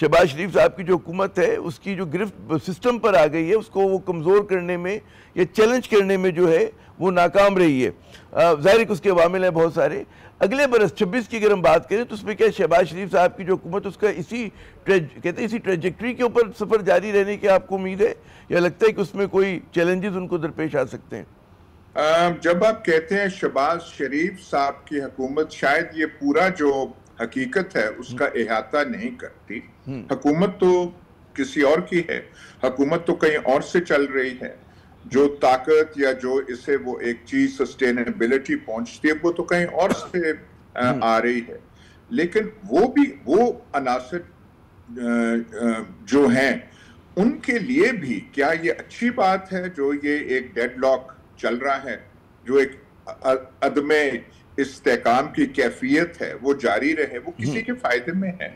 شہباز شریف صاحب کی جو حکومت ہے اس کی جو گرفت سسٹم پر آ گئی ہے اس کو وہ کمزور کرنے میں یا چیلنج کرنے میں جو ہے وہ ناکام رہی ہے. ظاہر ہے کہ اس کے عوامل ہیں بہت سارے. اگلے برس 26 کی اگر ہم بات کریں تو اس میں کیا شہباز شریف صاحب کی جو حکومت اس کا اسی ٹریجیکٹری کے اوپر سفر جاری رہنے کی آپ کو امید ہے یا لگتا ہے کہ اس میں کوئی چیلنجز ان کو درپیش آ سکتے ہیں؟ جب آپ کہتے ہیں شہباز شریف صاحب کی حکومت، شاید یہ پورا جو حقیقت ہے اس کا احاطہ نہیں کرتی. حکومت تو کسی اور کی ہے، حکومت تو کہیں اور سے چل رہی ہے. جو طاقت یا جو اسے وہ ایک چیز سسٹینیبلٹی پہنچتی ہے وہ تو کہیں اور سے آ رہی ہے. لیکن وہ عناصر جو ہیں ان کے لیے بھی کیا یہ اچھی بات ہے جو یہ ایک ڈیڈ لاک چل رہا ہے، جو ایک عدم استحکام کی کیفیت ہے وہ جاری رہے؟ وہ کسی کے فائدے میں ہے.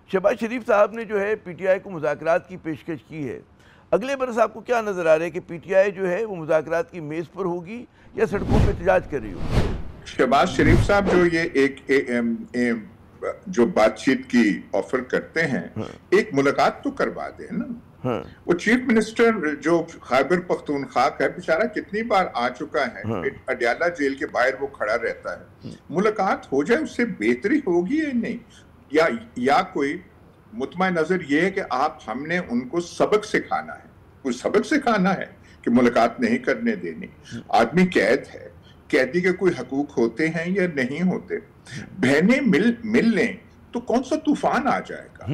شہباز شریف صاحب نے جو ہے پی ٹی آئی کو مذاکرات کی پیشکش کی ہے. اگلے برس آپ کو کیا نظر آ رہا ہے کہ پی ٹی آئی جو ہے وہ مذاکرات کی میز پر ہوگی یا سڑکوں پہ احتجاج کر رہی ہوگی؟ شہباز شریف صاحب جو یہ ایک جو بات چیت کی آفر کرتے ہیں، ایک ملاقات تو کروا دیں نا. وہ چیف منسٹر جو خیبر پختونخوا کا ہے بیچارہ کتنی بار آ چکا ہے، اڈیالہ جیل کے باہر وہ کھڑا رہتا ہے. ملاقات ہو جائے، اس سے بہتری ہوگی یا نہیں؟ یا کوئی مطمئن نظر یہ ہے کہ ہم نے ان کو سبق سکھانا ہے، کوئی سبق سکھانا ہے کہ ملاقات نہیں کرنے دینی. آدمی قید ہے، قیدی کے کوئی حقوق ہوتے ہیں یا نہیں ہوتے؟ بہنیں مل لیں تو کون سا طوفان آ جائے گا،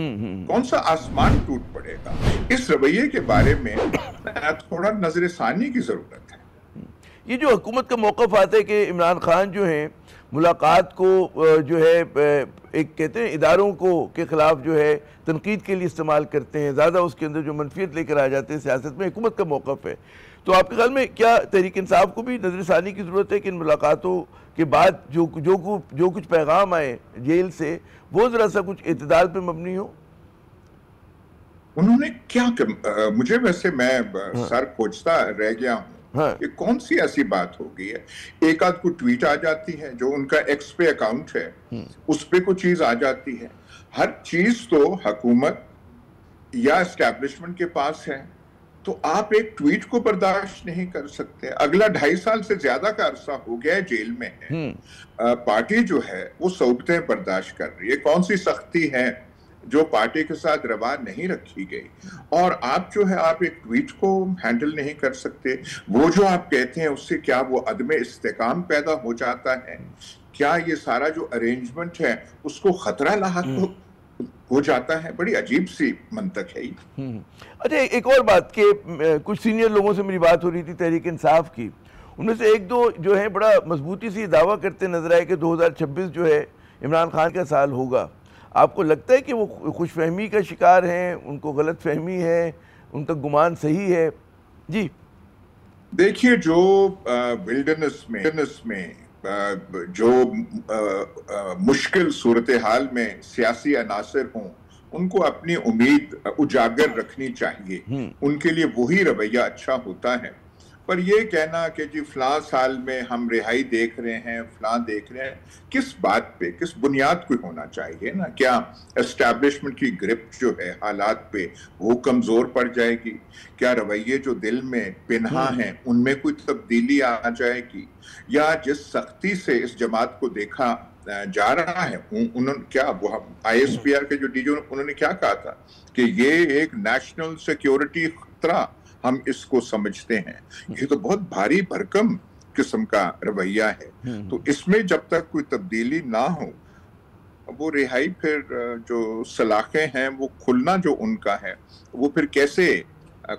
کون سا آسمان ٹوٹ پڑے گا؟ اس رویے کے بارے میں تھوڑا نظر ثانی کی ضرورت ہے. یہ جو حکومت کا موقف آتا ہے کہ عمران خان جو ہیں ملاقات کو جو ہے ایک کہتے ہیں اداروں کے خلاف جو ہے تنقید کے لیے استعمال کرتے ہیں، زیادہ اس کے اندر جو منفیت لے کر آ جاتے ہیں سیاست میں، حکومت کا موقف ہے. تو آپ کے خیال میں کیا تحریک انصاف کو بھی نظر ثانی کی ضرورت ہے کہ ان ملاقاتوں کے بعد جو کچھ پیغام آئے جیل سے وہ ذرا سا کچھ اعتدال پہ مبنی ہو؟ انہوں نے کیا مجھے ویسے میں سر کھوجتا رہ گیا ہوں، یہ کون سی ایسی بات ہو گئی ہے؟ ایک آدھ کو ٹویٹ آ جاتی ہے جو ان کا ایکس پہ اکاؤنٹ ہے، اس پہ کوئی چیز آ جاتی ہے. ہر چیز تو حکومت یا اسٹیبلشمنٹ کے پاس ہے، تو آپ ایک ٹویٹ کو برداشت نہیں کر سکتے. اگلا 2.5 سال سے زیادہ کا عرصہ ہو گیا ہے جیل میں ہے. پارٹی جو ہے وہ صعوبتیں برداشت کر رہی ہے. کون سی سختی ہے جو پارٹی کے ساتھ روا نہیں رکھی گئی؟ اور آپ جو ہے آپ ایک ٹویٹ کو ہینڈل نہیں کر سکتے. وہ جو آپ کہتے ہیں اس سے کیا وہ عدم استحکام پیدا ہو جاتا ہے؟ کیا یہ سارا جو ارینجمنٹ ہے اس کو خطرہ لاحق ہو جاتا ہے؟ بڑی عجیب سی منطق ہے. اچھا ایک اور بات کہ کچھ سینئر لوگوں سے میری بات ہو رہی تھی تحریک انصاف کی، ان میں سے ایک دو جو ہیں بڑا مضبوطی سے دعویٰ کرتے نظر آئے کہ 2026 جو ہے عمران خان کا سال ہوگا. آپ کو لگتا ہے کہ وہ خوش فہمی کا شکار ہیں، ان کو غلط فہمی ہے، ان کا گمان صحیح ہے؟ جی دیکھیے، جو ولڈرنس میں جو مشکل صورتحال میں سیاسی عناصر ہوں ان کو اپنی امید اجاگر رکھنی چاہیے. ان کے لیے وہی رویہ اچھا ہوتا ہے. پر یہ کہنا کہ جی فلاں سال میں ہم رہائی دیکھ رہے ہیں، فلاں دیکھ رہے ہیں، کس بات پہ، کس بنیاد پہ ہونا چاہیے نا؟ کیا اسٹیبلشمنٹ کی گرپ جو ہے حالات پہ وہ کمزور پڑ جائے گی؟ کیا رویے جو دل میں پنہا ہیں ان میں کوئی تبدیلی آ جائے گی؟ یا جس سختی سے اس جماعت کو دیکھا جا رہا ہے، کیا وہ آئی ایس پی آر کے جو ڈی جی انہوں نے کیا کہا تھا کہ یہ ایک نیشنل سیکیورٹی خطرہ ہم اس کو سمجھتے ہیں. یہ تو بہت بھاری بھرکم قسم کا رویہ ہے. تو اس میں جب تک کوئی تبدیلی نہ ہو، وہ رہائی پھر جو سلاخیں ہیں وہ کھلنا جو ان کا ہے وہ پھر کیسے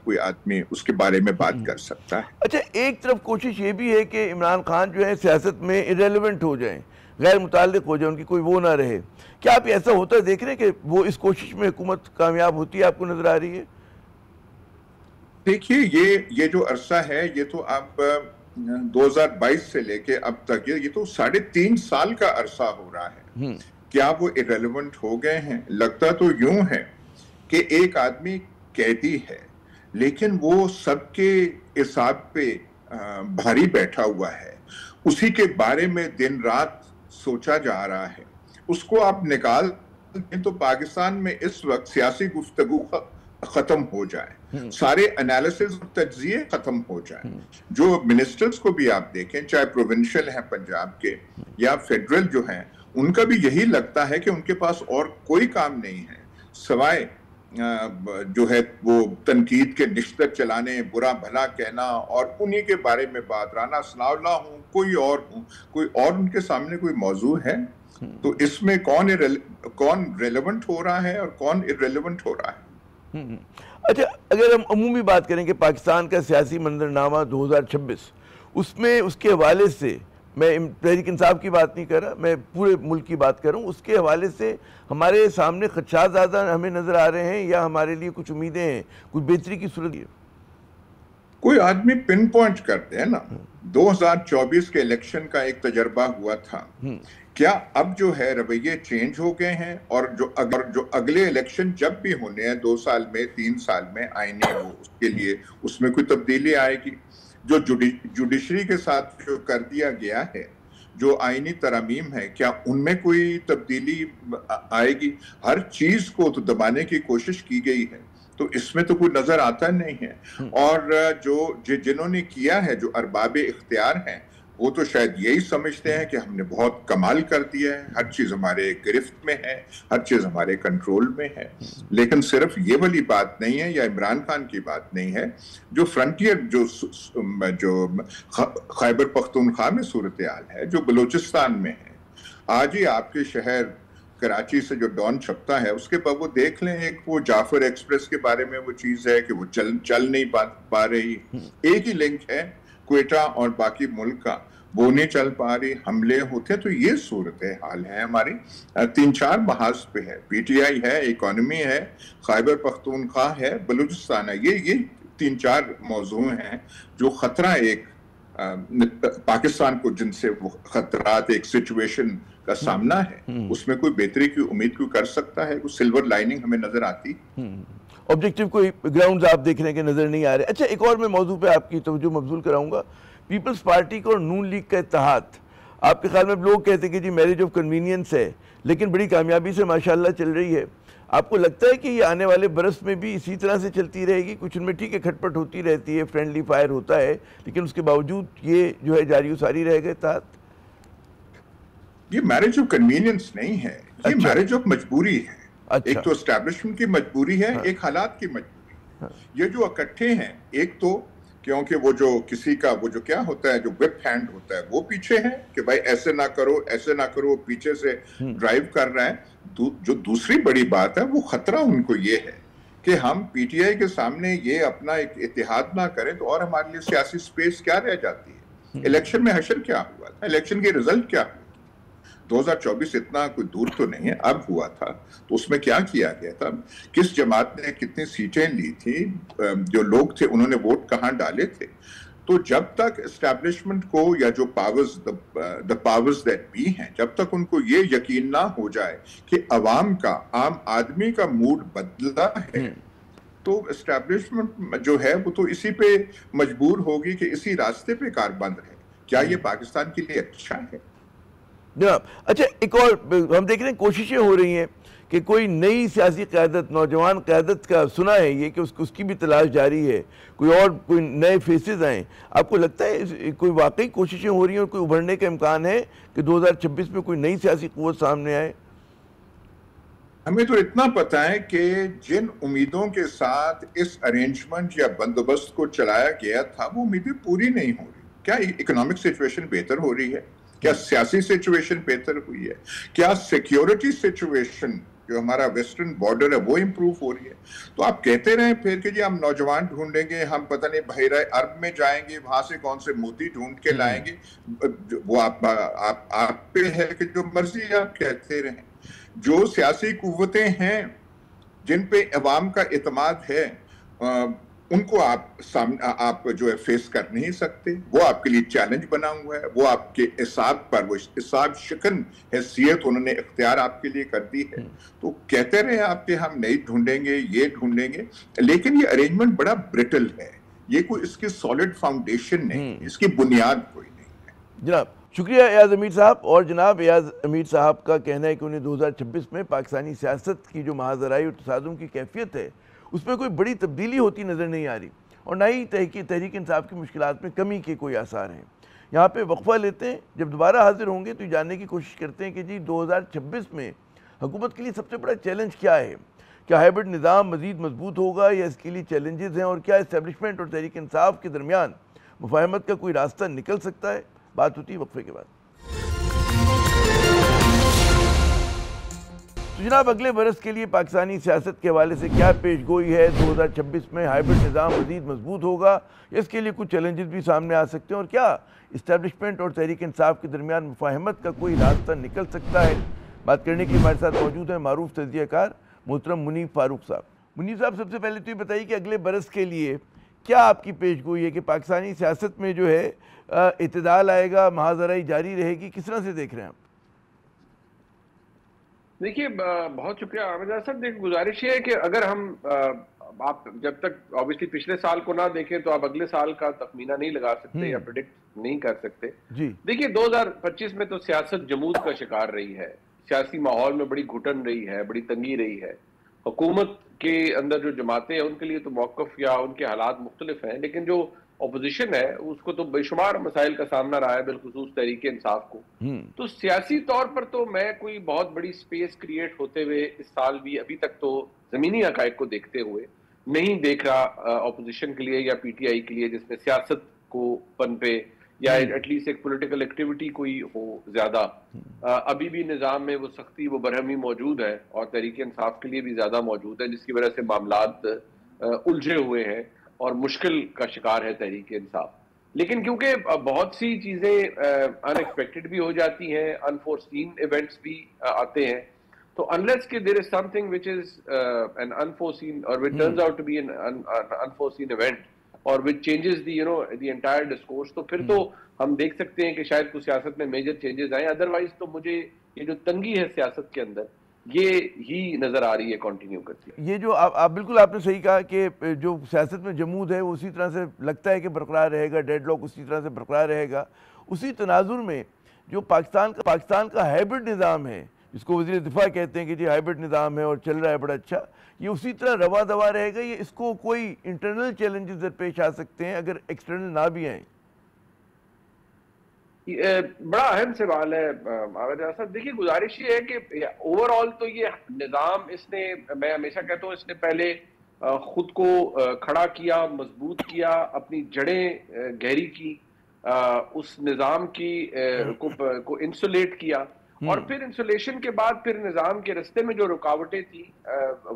کوئی آدمی اس کے بارے میں بات کر سکتا ہے؟ اچھا ایک طرف کوشش یہ بھی ہے کہ عمران خان جو ہے سیاست میں irrelevant ہو جائیں، غیر متعلق ہو جائیں، ان کی کوئی وہ نہ رہے. کیا آپ ایسا ہوتا ہے دیکھ رہے ہیں کہ وہ اس کوشش میں حکومت کامیاب ہوتی ہے؟ آپ کو نظر آ رہی ہے؟ دیکھیے یہ جو عرصہ ہے یہ تو آپ 2022 سے لے کے اب تک یہ تو 3.5 سال کا عرصہ ہو رہا ہے. کیا وہ irrelevant ہو گئے ہیں؟ لگتا تو یوں ہے کہ ایک آدمی قیدی ہے لیکن وہ سب کے حساب پہ بھاری بیٹھا ہوا ہے. اسی کے بارے میں دن رات سوچا جا رہا ہے. اس کو آپ نکال تو پاکستان میں اس وقت سیاسی گفتگو ختم ہو جائے، سارے انالیسز اور تجزیے ختم ہو جائیں. جو منسٹرز کو بھی آپ دیکھیں، چاہے پروونشل ہیں پنجاب کے یا فیڈرل جو ہیں، ان کا بھی یہی لگتا ہے کہ ان کے پاس اور کوئی کام نہیں ہے سوائے جو ہے وہ تنقید کے نشتر چلانے، برا بھلا کہنا اور انہی کے بارے میں بات. رانا ثناء اللہ ہوں، کوئی اور ان کے سامنے کوئی موضوع ہے؟ تو اس میں کون ریلیونٹ ہو رہا ہے اور کون ارریلیونٹ ہو رہا ہے؟ اچھا، اگر ہم عمومی بات کریں کہ پاکستان کا سیاسی منظرنامہ 2026، اس میں اس کے حوالے سے، میں تحریک انصاف کی بات نہیں کر رہا، میں پورے ملک کی بات کر رہا ہوں، اس کے حوالے سے ہمارے سامنے خدشات زیادہ ہمیں نظر آ رہے ہیں یا ہمارے لیے کچھ امیدیں ہیں، کچھ بہتری کی صورت ہے؟ کوئی آدمی پن پوائنٹ کرتے ہیں نا. 2024 کے الیکشن کا ایک تجربہ ہوا تھا. کیا اب جو ہے رویے چینج ہو گئے ہیں؟ اور جو اگلے الیکشن جب بھی ہونے ہیں 2 سال میں 3 سال میں آئینے ہو، اس کے لیے اس میں کوئی تبدیلی آئے گی؟ جو جوڈیشری کے ساتھ جو کر دیا گیا ہے، جو آئینی ترامیم ہے، کیا ان میں کوئی تبدیلی آئے گی؟ ہر چیز کو تو دبانے کی کوشش کی گئی ہے، تو اس میں تو کوئی نظر آتا نہیں ہے. اور جنہوں نے کیا ہے، جو ارباب اختیار ہیں، وہ تو شاید یہی سمجھتے ہیں کہ ہم نے بہت کمال کر دیا ہے، ہر چیز ہمارے گرفت میں ہے، ہر چیز ہمارے کنٹرول میں ہے. لیکن صرف یہ والی بات نہیں ہے، یا عمران خان کی بات نہیں ہے. جو فرنٹیئر جو خیبر پختونخوا میں صورتحال ہے، جو بلوچستان میں ہے، آج ہی آپ کے شہر کراچی سے جو ڈان چھپتا ہے، اس کے بعد وہ دیکھ لیں، ایک وہ جعفر ایکسپریس کے بارے میں وہ چیز ہے کہ وہ چل نہیں پا رہی. ایک ہی لنک ہے کوئٹہ اور باقی ملک کا، وہ نہیں چل پا رہی، حملے ہوتے. تو یہ صورتحال ہے ہماری 3-4 محاذ پہ ہے. پی ٹی آئی ہے، اکانومی ہے، خیبر پختونخوا ہے، بلوچستان ہے. یہ 3-4 موضوع ہیں جو خطرہ ایک پاکستان کو، جن سے وہ خطرات ایک سچویشن کا سامنا ہے. اس میں کوئی بہتری کی امید کوئی کر سکتا ہے؟ کوئی سلور لائننگ ہمیں نظر آتی؟ آبجیکٹیو کوئی گراؤنڈز آپ دیکھ رہے ہیں کہ نظر نہیں آ رہے. اچھا، ایک اور میں موضوع پہ آپ کی توجہ مبذول کراؤں گا. پیپلز پارٹی کو اور نون لیگ کا اتحاد، آپ کے خیال میں لوگ کہتے ہیں کہ جی میرج آف کنوینئنس ہے، لیکن بڑی کامیابی سے ماشاءاللہ چل رہی ہے. آپ کو لگتا ہے کہ یہ آنے والے برس میں بھی اسی طرح سے چلتی رہے گی؟ کچھ ان میں ٹھیک ہے کھٹ پٹ ہوتی رہتی ہے، فرینڈلی فائر ہوتا ہے، لیکن اس کے باوجود یہ جو ہے جاری و ساری رہے گا اتحاد؟ یہ میرج آف کنوینئنس نہیں ہے، یہ میرج آف مجبوری ہے. ایک تو اسٹیبلشمنٹ کی مجبوری ہے، ایک حالات کی مجبوری ہے. یہ جو اکٹھے ہیں، ایک تو کیونکہ وہ جو کسی کا وہ جو کیا ہوتا ہے، جو وپ ہینڈ ہوتا ہے، وہ پیچھے ہے کہ بھائی ایسے نہ کرو، ایسے نہ کرو، پیچھے سے ڈرائیو کر رہا ہے. جو دوسری بڑی بات ہے، وہ خطرہ ان کو یہ ہے کہ ہم پی ٹی آئی کے سامنے یہ اپنا ایک اتحاد نہ کریں تو اور ہمارے لیے سیاسی سپیس کیا رہ جاتی ہے. الیکشن میں حشر کیا ہوا تھا، الیکشن کی رزلٹ کیا ہوا؟ 2024 اتنا کوئی دور تو نہیں ہے، اب ہوا تھا. تو اس میں کیا کیا گیا تھا، کس جماعت نے کتنی سیٹیں لی تھی، جو لوگ تھے انہوں نے ووٹ کہاں ڈالے تھے. تو جب تک اسٹیبلشمنٹ کو یا جو پاورز دیٹ بی ہیں، جب تک ان کو یہ یقین نہ ہو جائے کہ عوام کا، عام آدمی کا موڈ بدلا ہے، تو اسٹیبلشمنٹ جو ہے وہ تو اسی پہ مجبور ہوگی کہ اسی راستے پہ کاربند رہے. کیا یہ پاکستان کے لیے اچھا ہے؟ جناب، اچھا ایک اور ہم دیکھ رہے ہیں کوششیں ہو رہی ہیں کہ کوئی نئی سیاسی قیادت، نوجوان قیادت کا سنا ہے یہ کہ اس کی بھی تلاش جاری ہے، کوئی نئے فیسز آئیں. آپ کو لگتا ہے کوئی واقعی کوششیں ہو رہی ہیں اور کوئی ابھرنے کا امکان ہے کہ 2026 میں کوئی نئی سیاسی قوت سامنے آئے؟ ہمیں تو اتنا پتا ہے کہ جن امیدوں کے ساتھ اس ارینجمنٹ یا بندوبست کو چلایا گیا تھا، وہ امیدیں پوری نہیں ہو رہی. کیا اکنامک سچویشن بہتر ہو رہی ہے؟ کیا سیاسی سچویشن بہتر ہوئی ہے؟ کیا سیکیورٹی سچویشن جو ہمارا ویسٹرن بارڈر ہے وہ امپروو ہو رہی ہے؟ تو آپ کہتے رہیں پھر کہ جی ہم نوجوان ڈھونڈیں گے، ہم پتہ نہیں بحیرہ عرب میں جائیں گے، وہاں سے کون سے موتی ڈھونڈ کے لائیں گے. وہ آپ پہ ہے کہ جو مرضی آپ کہتے رہیں. جو سیاسی قوتیں ہیں جن پہ عوام کا اعتماد ہے، ان کو آپ جو ہے فیس کر نہیں سکتے. وہ آپ کے لیے چیلنج بنا ہوا ہے. وہ آپ کے اعصاب پر، وہ اعصاب شکن حیثیت انہوں نے اختیار آپ کے لیے کر دی ہے. تو کہتے رہے آپ کہ ہم نہیں ڈھونڈیں گے، یہ ڈھونڈیں گے، لیکن یہ ارینجمنٹ بڑا برٹل ہے. یہ کوئی اس کی سالڈ فاؤنڈیشن نہیں، اس کی بنیاد کوئی نہیں ہے. جناب شکریہ ایاز امیر صاحب. اور جناب ایاز امیر صاحب کا کہنا ہے کہ انہیں 2026 میں پاکستانی سیاست کی جو محاذرائی اور تصادم کی کیفیت ہے اس میں کوئی بڑی تبدیلی ہوتی نظر نہیں آ رہی، اور نہ ہی تحریک انصاف کی مشکلات میں کمی کے کوئی آثار ہیں. یہاں پہ وقفہ لیتے ہیں، جب دوبارہ حاضر ہوں گے تو جاننے کی کوشش کرتے ہیں کہ جی 2026 میں حکومت کے لیے سب سے بڑا چیلنج کیا ہے. کیا ہائبرڈ نظام مزید مضبوط ہوگا یا اس کے لیے چیلنجز ہیں، اور کیا اسٹیبلشمنٹ اور تحریک انصاف کے درمیان مفاہمت کا کوئی راستہ نکل سکتا ہے؟ بات ہوتی ہے وقفے کے بعد. تو جناب اگلے برس کے لیے پاکستانی سیاست کے حوالے سے کیا پیش گوئی ہے؟ 2026 میں ہائبرڈ نظام مزید مضبوط ہوگا یا اس کے لیے کچھ چیلنجز بھی سامنے آ سکتے ہیں، اور کیا اسٹیبلشمنٹ اور تحریک انصاف کے درمیان مفاہمت کا کوئی راستہ نکل سکتا ہے؟ بات کرنے کے لیے ہمارے ساتھ موجود ہیں معروف تجزیہ کار محترم منیب فاروق صاحب. منیب صاحب، سب سے پہلے تو یہ بتائیے کہ اگلے برس کے لیے کیا آپ کی پیش گوئی ہے کہ پاکستانی سیاست میں جو ہے اعتدال آئے گا، محاذرائی جاری رہے گی؟ کس طرح سے دیکھ رہے ہیں آپ؟ دیکھیے، بہت شکریہ عامر صاحب. ایک گزارش یہ ہے کہ اگر ہم آپ جب تک آبویسلی پچھلے سال کو نہ دیکھیں تو آپ اگلے سال کا تخمینہ نہیں لگا سکتے یا پریڈکٹ نہیں کر سکتے. دیکھیے 2025 میں تو سیاست جمود کا شکار رہی ہے، سیاسی ماحول میں بڑی گھٹن رہی ہے، بڑی تنگی رہی ہے. حکومت کے اندر جو جماعتیں ہیں ان کے لیے تو موقف یا ان کے حالات مختلف ہیں، لیکن جو اپوزیشن ہے اس کو تو بے شمار مسائل کا سامنا رہا ہے، بالخصوص تحریک انصاف کو. تو سیاسی طور پر تو میں کوئی بہت بڑی سپیس کریٹ ہوتے ہوئے اس سال بھی ابھی تک تو زمینی حقائق کو دیکھتے ہوئے نہیں دیکھ رہا اپوزیشن کے لیے یا پی ٹی آئی کے لیے جس میں سیاست کو پنپے یا ایٹ لیسٹ ایک پولیٹیکل ایکٹیویٹی کوئی ہو زیادہ. ابھی بھی نظام میں وہ سختی، وہ برہمی موجود ہے، اور تحریک انصاف کے لیے بھی زیادہ موجود ہے، جس کی وجہ سے معاملات الجھے ہوئے ہیں اور مشکل کا شکار ہے تحریک انصاف. لیکن کیونکہ بہت سی چیزیں ان ایکسپیکٹڈ بھی ہو جاتی ہیں، انفورسین ایونٹس بھی آتے ہیں، تو unless کہ there is something which is an unforeseen or which turns out to be an unforeseen event or which changes the entire discourse، تو پھر تو ہم دیکھ سکتے ہیں کہ شاید کچھ سیاست میں میجر چینجز آئیں. ادروائز تو مجھے یہ جو تنگی ہے سیاست کے اندر یہ ہی نظر آ رہی ہے کنٹینیو کرتی ہے. یہ جو آپ بالکل آپ نے صحیح کہا کہ جو سیاست میں جمود ہے وہ اسی طرح سے لگتا ہے کہ برقرار رہے گا، ڈیڈ لاک اسی طرح سے برقرار رہے گا. اسی تناظر میں جو پاکستان کا ہائبرڈ نظام ہے، جس کو وزیر دفاع کہتے ہیں کہ جی ہائبرڈ نظام ہے اور چل رہا ہے بڑا اچھا، یہ اسی طرح روا دوا رہے گا؟ یہ اس کو کوئی انٹرنل چیلنجز درپیش آ سکتے ہیں اگر ایکسٹرنل نہ بھی آئیں؟ بڑا اہم سوال ہے عامر صاحب. دیکھیے گزارش یہ ہے کہ اوور آل تو یہ نظام میں ہمیشہ کہتا ہوں اس نے پہلے خود کو کھڑا کیا، مضبوط کیا، اپنی جڑیں گہری کی، اس نظام کی کو انسولیٹ کیا، اور پھر انسولیشن کے بعد پھر نظام کے رستے میں جو رکاوٹیں تھیں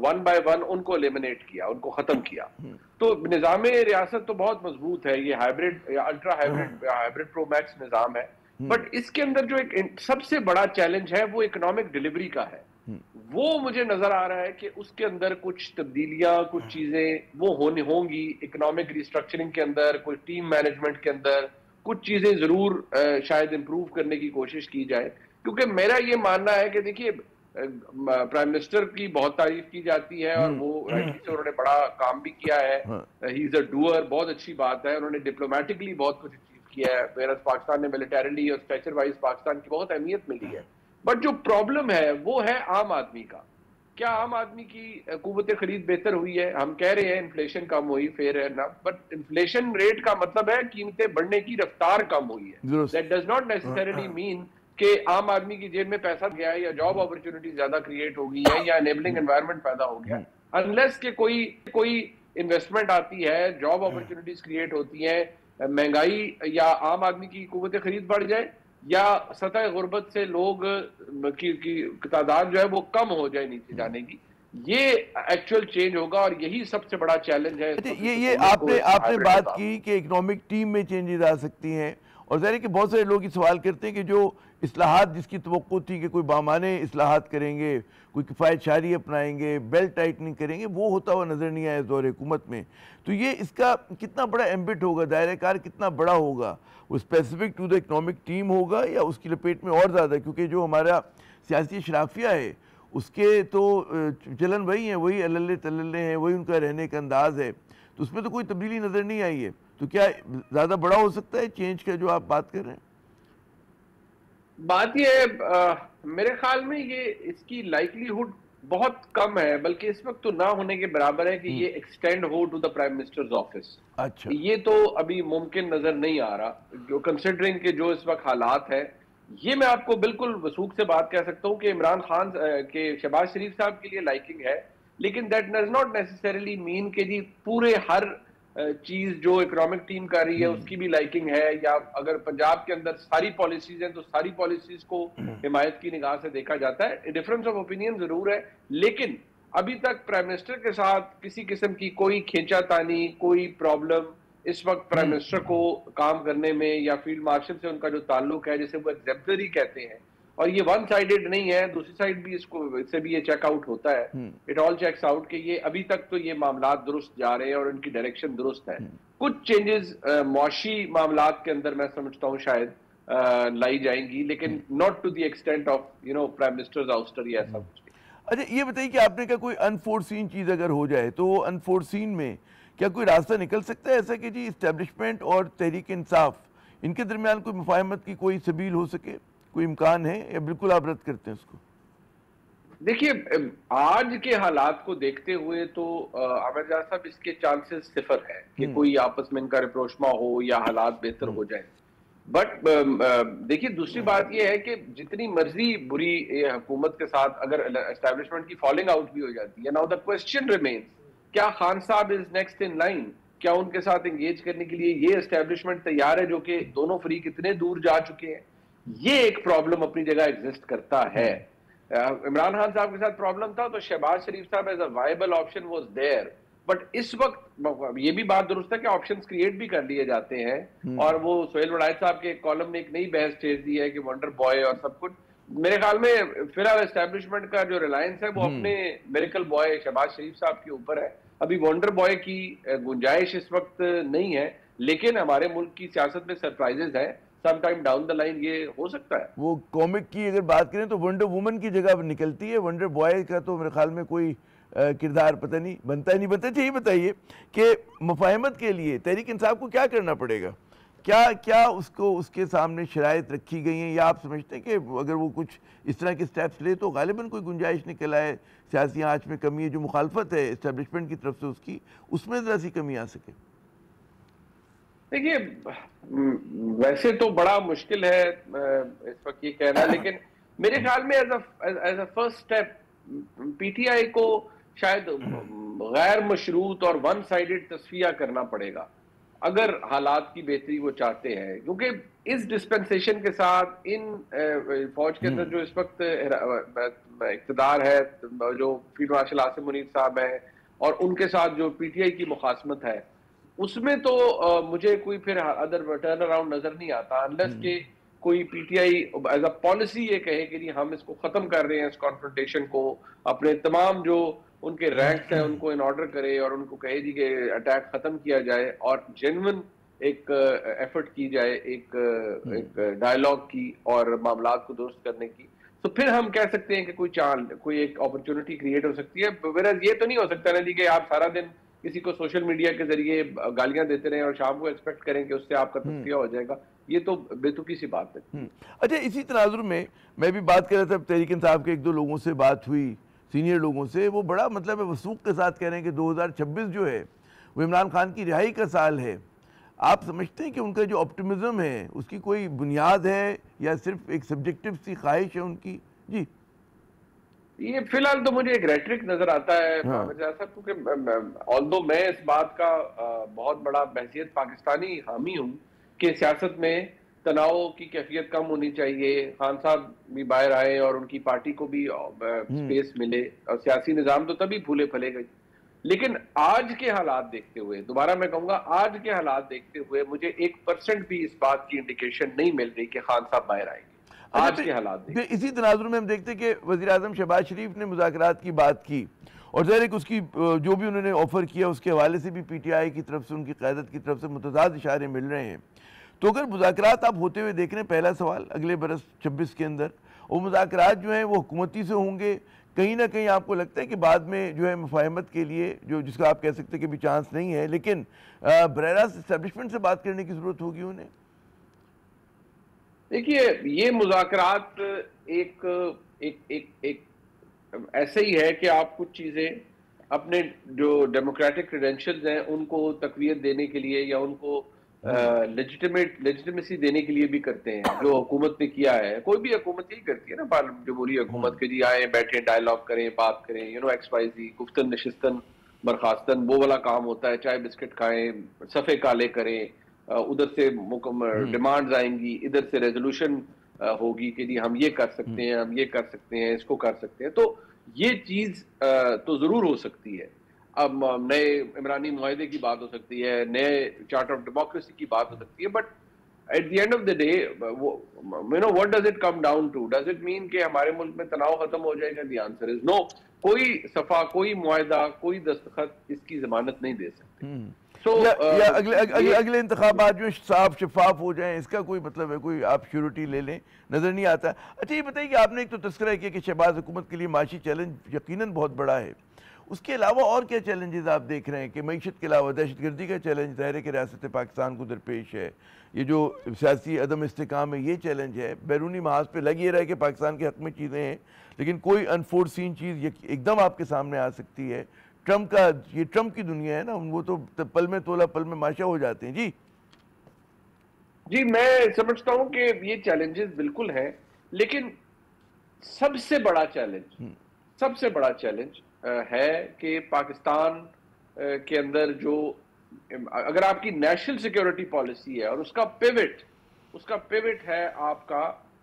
ون بائی ون ان کو ایلیمنیٹ کیا، ان کو ختم کیا. تو نظام ریاست تو بہت مضبوط ہے، یہ ہائبرڈ یا الٹرا ہائبرڈ پرو میکس نظام ہے، بٹ اس کے اندر جو ایک سب سے بڑا چیلنج ہے وہ اکنامک ڈیلیوری کا ہے. وہ مجھے نظر آ رہا ہے کہ اس کے اندر کچھ تبدیلیاں، کچھ چیزیں وہ ہوں گی اکنامک ریسٹرکچرنگ کے اندر، کوئی ٹیم مینجمنٹ کے اندر کچھ چیزیں ضرور شاید امپروو کرنے کی کوشش کی جائے. کیونکہ میرا یہ ماننا ہے کہ دیکھیے پرائم منسٹر کی بہت تعریف کی جاتی ہے اور وہ انہوں نے بڑا کام بھی کیا ہے، ہی از اے ڈوئر، بہت اچھی بات ہے، انہوں نے ڈپلومیٹکلی بہت کچھ اچیو کیا ہے، ویئرز پاکستان نے ملیٹریلی اور اسٹیچر وائز پاکستان کی بہت اہمیت ملی ہے. بٹ جو پرابلم ہے وہ ہے عام آدمی کا. کیا عام آدمی کی قوت خرید بہتر ہوئی ہے؟ ہم کہہ رہے ہیں انفلیشن کم ہوئی، فیئر ہے نا، بٹ انفلیشن ریٹ کا مطلب ہے قیمتیں بڑھنے کی رفتار کم ہوئی ہے. دیٹ ڈز ناٹ نیسیسریلی مین کہ عام آدمی کی جیب میں پیسہ گیا ہے یا جاب اپرچونٹی زیادہ کریٹ ہو گئی ہے یا انیبلنگ انوائرمنٹ پیدا ہو گیا. انلیس کہ کوئی انویسٹمنٹ آتی ہے، جاب اپرچونٹیز کریٹ ہوتی ہیں، مہنگائی یا عام آدمی کی قوت خرید بڑھ جائے یا سطح غربت سے لوگ کی تعداد جو ہے وہ کم ہو جائے نیچے جانے کی، یہ ایکچوئل چینج ہوگا. اور یہی سب سے بڑا چیلنج ہے. یہ آپ نے بات کی کہ اکنامک ٹیم میں چینجز آ سکتی ہیں، اور ظاہر ہے کہ بہت سارے لوگ یہ سوال کرتے ہیں کہ جو اصلاحات جس کی توقع تھی کہ کوئی بامانے اصلاحات کریں گے، کوئی کفایت شاری اپنائیں گے، بیلٹ ٹائٹننگ کریں گے، وہ ہوتا ہوا نظر نہیں آیا اس دور حکومت میں. تو یہ اس کا کتنا بڑا ایمبٹ ہوگا، دائرہ کار کتنا بڑا ہوگا؟ وہ specific to the economic team ہوگا یا اس کی لپیٹ میں اور زیادہ؟ کیونکہ جو ہمارا سیاسی اشرافیہ ہے اس کے تو چلن وہی ہیں، وہی اللہ تللے ہیں، وہی ان کا رہنے کا انداز ہے، تو اس میں تو کوئی تبدیلی نظر نہیں آئی ہے. تو کیا زیادہ بڑا ہو سکتا ہے چینج کا جو آپ بات کر رہے ہیں؟ بات یہ ہے میرے خیال میں یہ اس کی لائکلیہڈ بہت کم ہے، بلکہ اس وقت تو نہ ہونے کے برابر ہے کہ یہ ایکسٹینڈ ہو to the prime ministers office. اچھا یہ تو ابھی ممکن نظر نہیں آ رہا، کنسیڈرنگ کہ جو اس وقت حالات ہے. یہ میں آپ کو بالکل وثوق سے بات کہہ سکتا ہوں کہ عمران خان کے شہباز شریف صاحب کے لیے لائکنگ ہے، لیکن دیٹ ڈز ناٹ نیسیسریلی مین کہ جی پورے ہر چیز جو اکنامک ٹیم کر رہی ہے اس کی بھی لائکنگ ہے، یا اگر پنجاب کے اندر ساری پالیسیز ہیں تو ساری پالیسیز کو حمایت کی نگاہ سے دیکھا جاتا ہے. ڈفرنس آف اوپینین ضرور ہے، لیکن ابھی تک پرائم منسٹر کے ساتھ کسی قسم کی کوئی کھینچا تانی، کوئی پرابلم اس وقت پرائم منسٹر کو کام کرنے میں یا فیلڈ مارشل سے ان کا جو تعلق ہے جسے وہ ایگزیمپلری کہتے ہیں، اور یہ ون سائیڈڈ نہیں ہے، دوسری سائیڈ بھی اس کو اس سے بھی یہ چیک آؤٹ ہوتا ہے، اٹ آل چیکس آؤٹ کہ یہ ابھی تک تو یہ معاملات درست جا رہے ہیں اور ان کی ڈائریکشن درست ہے. کچھ چینجز معاشی معاملات کے اندر میں سمجھتا ہوں شاید لائی جائیں گی، لیکن not to the extent of prime ministers ouster یا ایسا کچھ. اچھا یہ بتائیے کہ آپ نے کہا کوئی انفورسین چیز اگر ہو جائے تو وہ انفورسین میں کیا کوئی راستہ نکل سکتا ہے ایسا کہ جی اسٹیبلشمنٹ اور تحریک انصاف ان کے درمیان کوئی مفاہمت کی کوئی سبیل ہو سکے، کوئی امکان ہے، یا بالکل آپ رد کرتے ہیں اس کو؟ دیکھیے آج کے حالات کو دیکھتے ہوئے تو عامر جان صاحب اس کے چانسز صفر ہے کہ کوئی آپس میں ان کا رپروشما ہو یا حالات بہتر ہو جائیں. بٹ دیکھیے دوسری بات یہ ہے کہ جتنی مرضی بری حکومت کے ساتھ اگر اسٹیبلشمنٹ کی فالنگ آؤٹ بھی ہو جاتی ہے، ناؤ دا کوسچن ریمینز کیا خان صاحب از نیکسٹ ان لائن، کیا ان کے ساتھ انگیج کرنے کے لیے یہ اسٹیبلشمنٹ تیار ہے جو کہ دونوں فریق اتنے دور جا چکے ہیں. یہ ایک پرابلم اپنی جگہ ایگزسٹ کرتا ہے. عمران خان صاحب کے ساتھ پرابلم تھا تو شہباز شریف صاحب as a viable option was there, but اس وقت یہ بھی بات درست ہے کہ آپشنز کریٹ بھی کر لیے جاتے ہیں، اور وہ سہیل وڑائچ صاحب کے کالم نے ایک نئی بحث چھیڑ دی ہے کہ ونڈر بوائے اور سب کچھ. میرے خیال میں فی الحال اسٹیبلشمنٹ کا جو ریلائنس ہے وہ اپنے میریکل بوائے شہباز شریف صاحب کے اوپر ہے. ابھی ونڈر بوائے کی گنجائش اس وقت نہیں ہے، لیکن ہمارے ملک کی سیاست میں سرپرائزز ہیں، some time down the line یہ ہو سکتا ہے. وہ کامک کی اگر بات کریں تو ونڈر وومن کی جگہ نکلتی ہے، ونڈر بوائے کا تو میرے خیال میں کوئی کردار پتہ نہیں بنتا ہی نہیں بنتا. یہ بتائیے کہ مفاہمت کے لیے تحریک انصاف کو کیا کرنا پڑے گا؟ کیا اس کے سامنے شرائط رکھی گئی ہیں، یا آپ سمجھتے ہیں کہ اگر وہ کچھ اس طرح کے سٹیپس لے تو غالباً کوئی گنجائش نکل آئے، سیاسی آنچ میں کمی ہے، جو مخالفت ہے اسٹیبلشمنٹ کی طرف سے اس میں ذرا سی کمی آ سکے؟ دیکھیے ویسے تو بڑا مشکل ہے اس وقت یہ کہنا، لیکن میرے خیال میں as a first step P T I کو شاید غیر مشروط اور ون سائیڈڈ تصفیہ کرنا پڑے گا اگر حالات کی بہتری وہ چاہتے ہیں، کیونکہ اس ڈسپنسیشن کے ساتھ ان فوج کے اندر جو اس وقت اقتدار ہے، جو فیلڈ مارشل عاصم منیر صاحب ہیں، اور ان کے ساتھ جو پی ٹی آئی کی مخاصمت ہے، اس میں تو مجھے کوئی پھر ادر ٹرن اراؤنڈ نظر نہیں آتا انلیس کہ کوئی P T I as a policy یہ کہے کہ ہم اس کو ختم کر رہے ہیں، اس کانفرنٹیشن کو، اپنے تمام جو ان کے رینکس ہیں ان کو ان آرڈر کرے اور ان کو کہے جی کہ اٹیک ختم کیا جائے اور جینوئن ایک ایفرٹ کی جائے، ایک ڈائلاگ کی اور معاملات کو درست کرنے کی، تو پھر ہم کہہ سکتے ہیں کہ کوئی ایک اپرچونٹی کریٹ ہو سکتی ہے. ویراز یہ تو نہیں ہو سکتا نا جی کہ آپ سارا دن کسی کو سوشل میڈیا کے ذریعے گالیاں دیتے رہیں اور شام کو ایکسپیکٹ کریں کہ اس سے آپ کا تصفیہ ہو جائے گا. یہ تو بے تکی سی بات ہے. اچھا اسی تناظر میں بھی بات کر رہا تھا، تحریک انصاف کے ایک دو لوگوں سے بات ہوئی، سینئر لوگوں سے، وہ بڑا مطلب وثوق کے ساتھ کہہ رہے ہیں کہ 2026 جو ہے وہ عمران خان کی رہائی کا سال ہے. آپ سمجھتے ہیں کہ ان کا جو آپٹیمزم ہے اس کی کوئی بنیاد ہے یا صرف ایک سبجیکٹو سی خواہش ہے ان کی؟ جی یہ فی الحال تو مجھے ایک ریٹرک نظر آتا ہے کیونکہ آلدو میں اس بات کا بہت بڑا بحثیت پاکستانی حامی ہوں کہ سیاست میں تناؤ کی کیفیت کم ہونی چاہیے، خان صاحب بھی باہر آئے اور ان کی پارٹی کو بھی سپیس ملے اور سیاسی نظام تو تبھی پھولے پھلے گئے. لیکن آج کے حالات دیکھتے ہوئے، دوبارہ میں کہوں گا آج کے حالات دیکھتے ہوئے مجھے 1% بھی اس بات کی انڈیکیشن نہیں مل رہی کہ خان صاحب باہر آئیں گے آج کے حالات دیکھتے. اسی تناظر میں ہم دیکھتے ہیں کہ وزیر اعظم شہباز شریف نے مذاکرات کی بات کی، اور ظاہر ہے کہ اس کی جو بھی انہوں نے آفر کیا اس کے حوالے سے بھی پی ٹی آئی کی طرف سے، ان کی قیادت کی طرف سے متضاد اشارے مل رہے ہیں. تو اگر مذاکرات آپ ہوتے ہوئے دیکھ رہے ہیں، پہلا سوال اگلے برس 26 کے اندر، وہ مذاکرات جو ہیں وہ حکومتی سے ہوں گے، کہیں نہ کہیں آپ کو لگتا ہے کہ بعد میں جو ہے مفاہمت کے لیے جس کا آپ کہہ سکتے ہیں کہ بھی چانس نہیں ہے، لیکن براہ راست اسٹیبلشمنٹ سے بات کرنے کی ضرورت ہوگی انہیں؟ دیکھیے یہ مذاکرات ایک ایسے ہی ہے کہ آپ کچھ چیزیں اپنے جو ڈیموکریٹک کریڈینشلز ہیں ان کو تقویت دینے کے لیے یا ان کو لیجیٹمیسی دینے کے لیے بھی کرتے ہیں، جو حکومت نے کیا ہے. کوئی بھی حکومت یہی کرتی ہے نا، جمہوری حکومت کے جی آئیں بیٹھیں ڈائلاگ کریں بات کریں، ایکس وائی زی، گفتن نشستن برخاستن، وہ والا کام ہوتا ہے. چائے بسکٹ کھائیں، صفحے کالے کریں، ادھر سے ڈیمانڈز آئیں گی، ادھر سے ریزولوشن ہوگی کہ جی ہم یہ کر سکتے ہیں، ہم یہ کر سکتے ہیں، اس کو کر سکتے ہیں. تو یہ چیز تو ضرور ہو سکتی ہے. اب نئے عمرانی معاہدے کی بات ہو سکتی ہے، نئے چارٹر آف ڈیموکریسی کی بات ہو سکتی ہے، but at the end of the day what does it come down to? Does it mean کہ ہمارے ملک میں تناؤ ختم ہو جائے گا؟ دی آنسر از نو. کوئی صفحہ، کوئی معاہدہ، کوئی دستخط اس کی ضمانت نہیں دے سکتے. یا اگلے انتخابات جو صاف شفاف ہو جائیں، اس کا کوئی مطلب ہے؟ کوئی آپ شیورٹی لے لیں، نظر نہیں آتا. اچھا یہ بتائیے کہ آپ نے ایک تو تذکرہ کیا کہ شہباز حکومت کے لیے معاشی چیلنج یقیناً بہت بڑا ہے، اس کے علاوہ اور کیا چیلنجز آپ دیکھ رہے ہیں؟ کہ معیشت کے علاوہ دہشت گردی کا چیلنج ظاہر ہے کہ ریاست پاکستان کو درپیش ہے، یہ جو سیاسی عدم استحکام ہے یہ چیلنج ہے، بیرونی محاذ پہ لگ یہ رہا ہے کہ پاکستان کے حق میں چیزیں ہیں، لیکن کوئی انفورسین چیز ایک دم آپ کے سامنے آ سکتی ہے. ٹرمپ کی دنیا ہے نا، وہ تو پل میں تولا پل میں ماشا ہو جاتے ہیں. جی میں سمجھتا ہوں کہ یہ چیلنجز بالکل ہیں، لیکن سب سے بڑا چیلنج ہے کہ پاکستان کے اندر جو اگر آپ کی نیشنل سیکیورٹی پالیسی ہے اور اس کا پیوٹ ہے آپ کا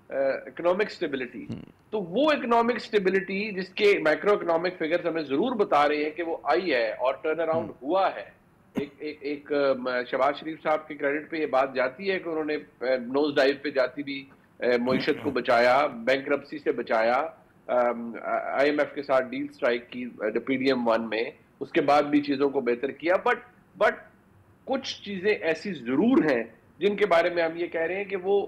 اکنامک سٹیبلٹی، تو وہ اکنامک سٹیبلٹی جس کے مائکرو اکنامک فگرز ہمیں ضرور بتا رہے ہیں کہ وہ آئی ہے اور ٹرن اراؤنڈ ہوا ہے. ایک شہباز شریف صاحب کے کریڈٹ پہ یہ بات جاتی ہے کہ انہوں نے نوز ڈائیو پہ جاتی بھی معیشت کو بچایا، بینکرپسی سے بچایا، آئی ایم ایف کے ساتھ ڈیل سٹرائک کی PDM-1 میں، اس کے بعد بھی چیزوں کو بہتر کیا. بٹ کچھ چیزیں ایسی ضرور ہیں جن کے بارے میں ہم یہ کہہ رہے ہیں کہ وہ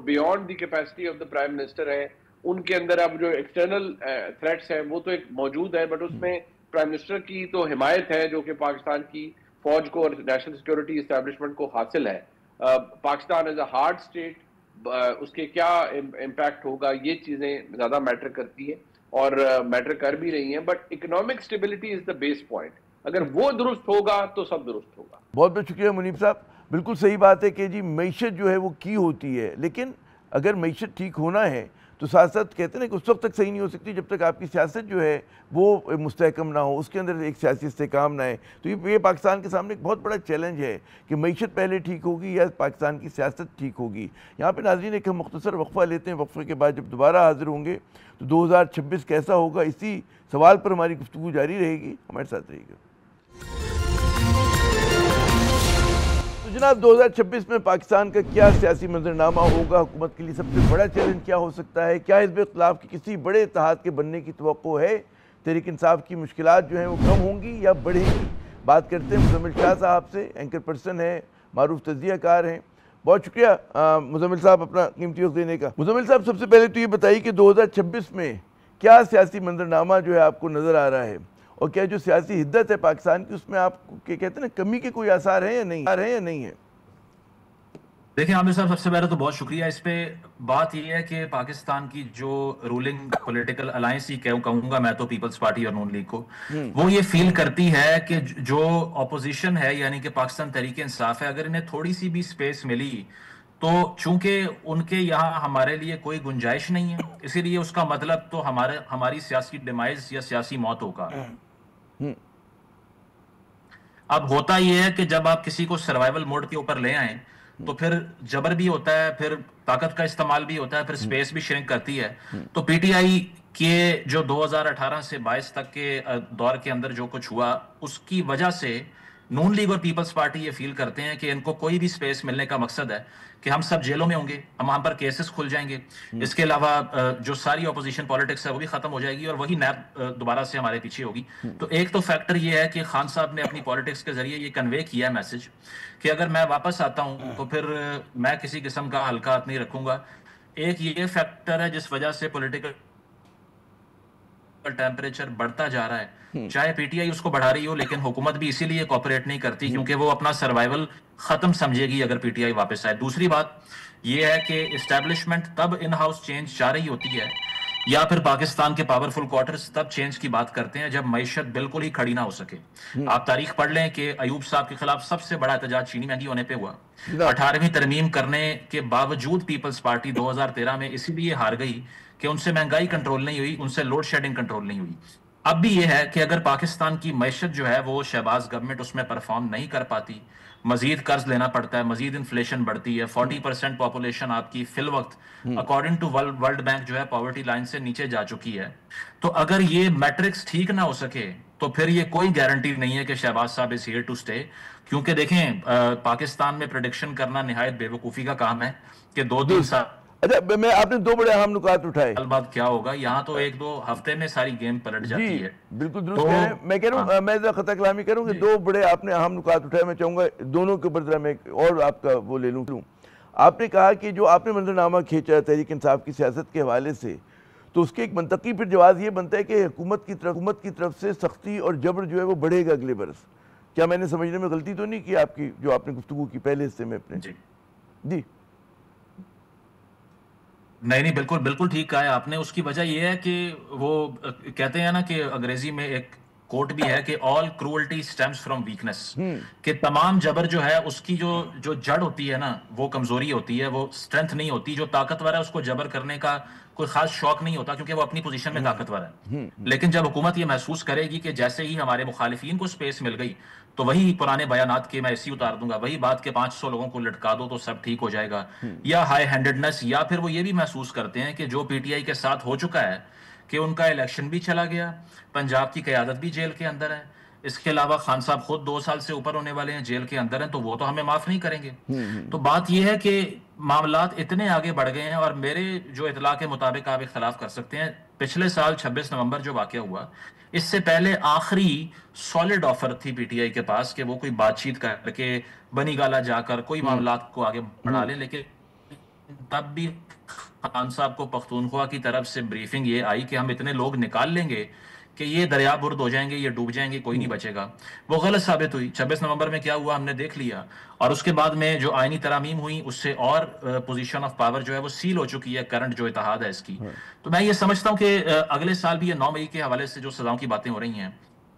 beyond the capacity of the prime minister ہے. ان کے اندر اب جو ایکسٹرنل تھریٹس ہیں وہ تو ایک موجود ہے، بٹ اس میں پرائم منسٹر کی تو حمایت ہے جو کہ پاکستان کی فوج کو اور نیشنل سیکیورٹی اسٹیبلشمنٹ کو حاصل ہے. Pakistan as a hard state, اس کے کیا امپیکٹ ہوگا، یہ چیزیں زیادہ میٹر کرتی ہیں اور میٹر کر بھی رہی ہیں. But economic stability is the base point. اگر وہ درست ہوگا تو سب درست ہوگا. بہت بہت شکریہ منیب صاحب. بالکل صحیح بات ہے کہ جی معیشت جو ہے وہ کی ہوتی ہے، لیکن اگر معیشت ٹھیک ہونا ہے تو ساتھ ساتھ کہتے ہیں نا کہ اس وقت تک صحیح نہیں ہو سکتی جب تک آپ کی سیاست جو ہے وہ مستحکم نہ ہو، اس کے اندر ایک سیاسی استحکام نہ ہے. تو یہ پاکستان کے سامنے ایک بہت بڑا چیلنج ہے کہ معیشت پہلے ٹھیک ہوگی یا پاکستان کی سیاست ٹھیک ہوگی. یہاں پہ ناظرین ایک ہم مختصر وقفہ لیتے ہیں، وقفے کے بعد جب دوبارہ حاضر ہوں گے تو 2026 کیسا ہوگا، اسی سوال پر ہماری گفتگو جاری رہے گی. ہمارے ساتھ رہیے گا. تو جناب 2026 میں پاکستان کا کیا سیاسی منظرنامہ ہوگا؟ حکومت کے لیے سب سے بڑا چیلنج کیا ہو سکتا ہے؟ کیا حزب اختلاف کی کسی بڑے اتحاد کے بننے کی توقع ہے؟ تحریک انصاف کی مشکلات جو ہیں وہ کم ہوں گی یا بڑھیں گی؟ بات کرتے ہیں مزمل شاہ صاحب سے، اینکر پرسن ہیں، معروف تجزیہ کار ہیں. بہت شکریہ مزمل صاحب اپنا قیمتی وقت دینے کا. مزمل صاحب سب سے پہلے تو یہ بتائیے کہ 2026 میں کیا سیاسی منظرنامہ جو ہے آپ کو نظر آ رہا ہے، اور کیا جو سیاسی حدت ہے پاکستان کی اس میں آپ کہتے ہیں نا کمی کے کوئی آثار ہیں یا نہیں ہے؟ دیکھیں عامر صاحب، سب سے پہلے تو بہت شکریہ. اس پہ بات یہ ہے کہ پاکستان کی جو رولنگ پولیٹیکل الائنس ہی کہوں گا میں تو پیپلز پارٹی اور نون لیگ کو، وہ یہ فیل کرتی ہے کہ جو اپوزیشن ہے یعنی کہ پاکستان تحریک انصاف ہے، اگر انہیں تھوڑی سی بھی سپیس ملی تو چونکہ ان کے یہاں ہمارے لیے کوئی گنجائش نہیں ہے، اسی لیے اس کا مطلب تو ہماری سیاسی ڈیمائز یا سیاسی موت ہوگا. اب ہوتا یہ ہے کہ جب آپ کسی کو سروائیول موڈ کے اوپر لے آئیں تو پھر جبر بھی ہوتا ہے، پھر طاقت کا استعمال بھی ہوتا ہے، پھر سپیس بھی شرنک کرتی ہے. تو پی ٹی آئی کے جو 2018 سے 22 تک کے دور کے اندر جو کچھ ہوا، اس کی وجہ سے نون لیگ اور پیپلز پارٹی یہ فیل کرتے ہیں کہ ان کو کوئی بھی سپیس ملنے کا مقصد ہے کہ ہم سب جیلوں میں ہوں گے، ہم پر کیسز کھل جائیں گے. اس کے علاوہ جو ساری اپوزیشن پالیٹکس ہے وہ بھی ختم ہو جائے گی اور وہی نیب دوبارہ سے ہمارے پیچھے ہوگی. تو ایک تو فیکٹر یہ ہے کہ خان صاحب نے اپنی پالیٹکس کے ذریعے یہ کنوے کیا میسج کہ اگر میں واپس آتا ہوں تو پھر میں کسی قسم کا ہلکا ہاتھ نہیں رکھوں گا. ایک یہ فیکٹر ہے جس وجہ سے پولیٹیکل ٹیمپریچر بڑھتا جا رہا ہے, چاہے پی ٹی آئی اس کو بڑھا رہی ہو, لیکن حکومت بھی اسی لیے کوپریٹ نہیں کرتی کیونکہ وہ اپنا سروائیول ختم سمجھے گی اگر پی ٹی آئی واپس آئے. دوسری بات یہ ہے کہ اسٹیبلشمنٹ تب ان ہاؤس چینج چاہ رہی ہوتی ہے یا پھر پاکستان کے پاورفل کوارٹرز تب چینج کی بات کرتے ہیں جب معیشت بالکل ہی کھڑی نہ ہو سکے. آپ تاریخ پڑھ لیں کہ ایوب صاحب کے خلاف سب سے بڑا احتجاج چینی مہنگی ہونے پہ ہوا. 18ویں ترمیم کرنے کے باوجود پیپلز پارٹی 2013 میں اسی لیے ہار گئی کہ ان سے مہنگائی کنٹرول نہیں ہوئی, ان سے لوڈ شیڈنگ کنٹرول نہیں ہوئی. اب بھی یہ ہے کہ اگر پاکستان کی معیشت جو ہے وہ شہباز گورنمنٹ اس میں پرفارم نہیں کر پاتی, مزید قرض لینا پڑتا ہے, مزید انفلیشن بڑھتی ہے, 40% پاپولیشن آپ کی فی الوقت اکارڈنگ ٹو ورلڈ بینک جو ہے پاورٹی لائن سے نیچے جا چکی ہے. تو اگر یہ میٹرکس ٹھیک نہ ہو سکے تو پھر یہ کوئی گارنٹی نہیں ہے کہ شہباز صاحب از ہیئر ٹو اسٹے. کیونکہ دیکھیں پاکستان میں پریڈکشن کرنا نہایت بے وقوفی کا کام ہے کہ 2-3 سال اچھا میں آپ نے دو بڑے اہم نکات اٹھائے. بعد کیا ہوگا, یہاں تو 1-2 ہفتے میں ساری گیم پلٹ جاتی ہے. بالکل درست کہہ رہے ہیں. میں کہہ رہا ہوں, میں خطا کلامی کروں کہ دو بڑے آپ نے اہم نکات اٹھائے, میں چاہوں گا دونوں کے اوپر ذرا میں اور آپ کا وہ لے لوں. آپ نے کہا کہ جو آپ نے منظرنامہ کھینچا تحریک انصاف کی سیاست کے حوالے سے, تو اس کے ایک منطقی پھر جواز یہ بنتا ہے کہ حکومت کی طرف سے سختی اور جبر جو ہے وہ بڑھے گا اگلے برس. کیا میں نے سمجھنے میں غلطی تو نہیں کی آپ کی جو آپ نے گفتگو کی پہلے حصے میں اپنے؟ جی نہیں بالکل ٹھیک کہا ہے آپ نے. اس کی وجہ یہ ہے کہ وہ کہتے ہیں نا کہ انگریزی میں ایک کوٹ بھی ہے کہ all cruelty stems from weakness, کہ تمام جبر جو ہے اس کی جو جڑ ہوتی ہے نا وہ کمزوری ہوتی ہے, وہ اسٹرینتھ نہیں ہوتی. جو طاقتور ہے اس کو جبر کرنے کا کوئی خاص شوق نہیں ہوتا کیونکہ وہ اپنی پوزیشن میں طاقتور ہے. لیکن جب حکومت یہ محسوس کرے گی کہ جیسے ہی ہمارے مخالفین کو سپیس مل گئی تو وہی پرانے بیانات کے میں ایسی اتار دوں گا, وہی بات کے 500 لوگوں کو لٹکا دو تو سب ٹھیک ہو جائے گا, یا ہائی ہینڈڈنس, یا پھر وہ یہ بھی محسوس کرتے ہیں کہ جو پی ٹی آئی کے ساتھ ہو چکا ہے کہ ان کا الیکشن بھی چلا گیا, پنجاب کی قیادت بھی جیل کے اندر ہے, اس کے علاوہ خان صاحب خود 2 سال سے اوپر ہونے والے ہیں جیل کے اندر ہیں, تو وہ تو ہمیں معاف نہیں کریں گے. تو بات یہ ہے کہ معاملات اتنے آگے بڑھ گئے ہیں, اور میرے جو اطلاع کے مطابق آپ اختلاف کر سکتے ہیں, پچھلے سال 26 نومبر جو واقعہ ہوا اس سے پہلے آخری سالڈ آفر تھی پی ٹی آئی کے پاس کہ وہ کوئی بات چیت کر کے بنی گالا جا کر کوئی معاملات کو آگے بڑھا لیں. لیکن تب بھی خان صاحب کو پختونخوا کی طرف سے بریفنگ یہ آئی کہ ہم اتنے لوگ نکال لیں گے کہ یہ دریا برد ہو جائیں گے, یہ ڈوب جائیں گے, کوئی نہیں بچے گا. وہ غلط ثابت ہوئی. 26 نومبر میں کیا ہوا ہم نے دیکھ لیا, اور اس کے بعد میں جو آئینی ترامیم ہوئی اس سے اور پوزیشن آف پاور جو ہے وہ سیل ہو چکی ہے کرنٹ جو اتحاد ہے اس کی. تو میں یہ سمجھتا ہوں کہ اگلے سال بھی یہ 9 مئی کے حوالے سے جو سزاؤں کی باتیں ہو رہی ہیں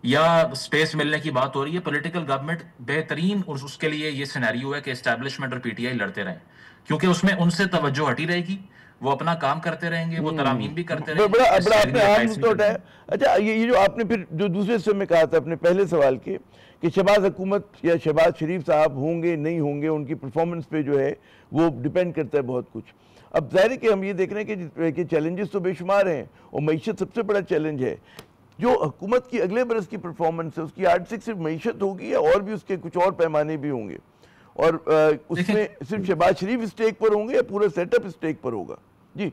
یا سپیس ملنے کی بات ہو رہی ہے, پولیٹیکل گورنمنٹ بہترین اس کے لیے یہ سینیریو ہے کہ اسٹیبلشمنٹ اور پی ٹی آئی لڑتے رہیں, کیونکہ اس میں ان سے توجہ ہٹی رہے گی, وہ اپنا کام کرتے رہیں گے, وہ ترامیم بھی کرتے رہیں گے. بڑا آپ نے اہم نقطہ اٹھایا. اچھا یہ جو آپ نے پھر جو دوسرے حصے میں کہا تھا اپنے پہلے سوال کے کہ شہباز حکومت یا شہباز شریف صاحب ہوں گے نہیں ہوں گے, ان کی پرفارمنس پہ جو ہے وہ ڈیپینڈ کرتا ہے بہت کچھ. اب ظاہر ہے کہ ہم یہ دیکھ رہے ہیں کہ چیلنجز تو بے شمار ہیں, اور معیشت سب سے بڑا چیلنج ہے. جو حکومت کی اگلے برس کی پرفارمنس ہے اس کی آرٹ صرف معیشت ہوگی یا اور بھی اس کے کچھ اور پیمانے بھی ہوں گے, اور اس میں صرف شہباز شریف اسٹیک پر ہوں گے یا پورا سیٹ اپ اسٹیک پر ہوگا؟ جی